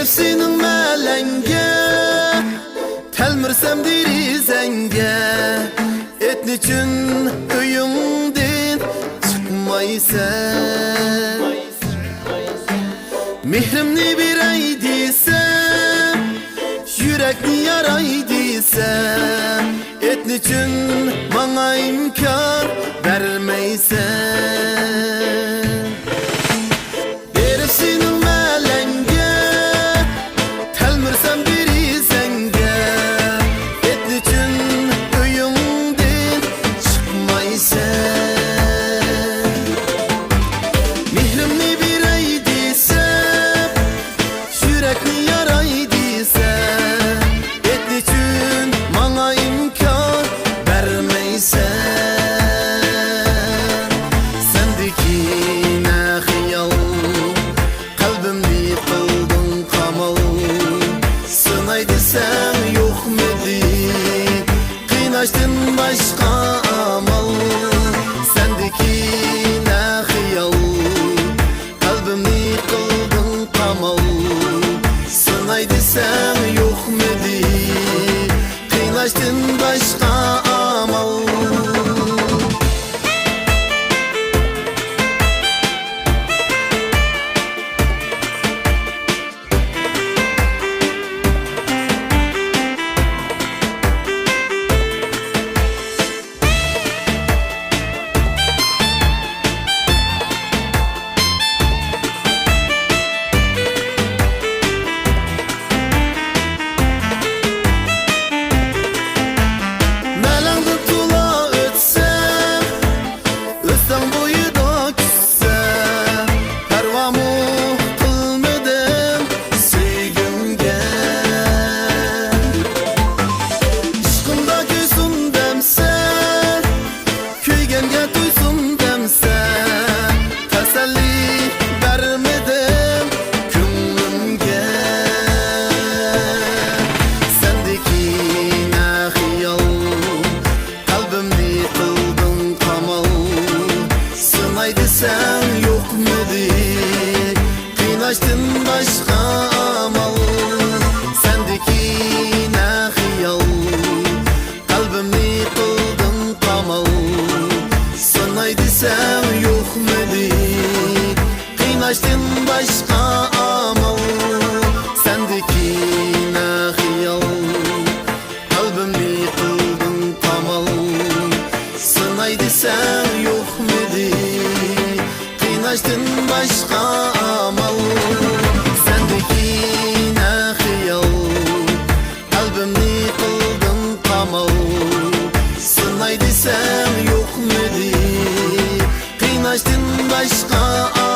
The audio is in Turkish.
senin melenge, telmirsem derizenge. Etniçin öyünden çıkmaysan, mehrimni birey desem, yürekni yaray desem. Etniçin bana imkan vermeysen, derip senin melenge, telmirsem derizenge. Etniçin öyünden çıkmaysan, mehrimni birey desem, yürekni yaray desem. Etniçin bana imkan vermeysen, sendeki nahxa kalbimni kıldın kamal. Sınay desem yok muydu, kıynaştın başka amal. Sendeki nahxa kalbimni kıldın kamal. Sınay desem yok muydu, kıynaştın başka amal. Sen yok muydu, kıynaştın başka amal. Sendeki nahxa kalbimni kıldın kamal. Sınay desem yok muydu, kıynaştın başka amal. Sendeki nahxa kalbimni kıldın kamal. Sınay desem yok muydu, kıynaştın başka amal. Sendeki nahxa kalbimni kıldın kamal. Sınay desem yok muydu, kıynaştın başka amal.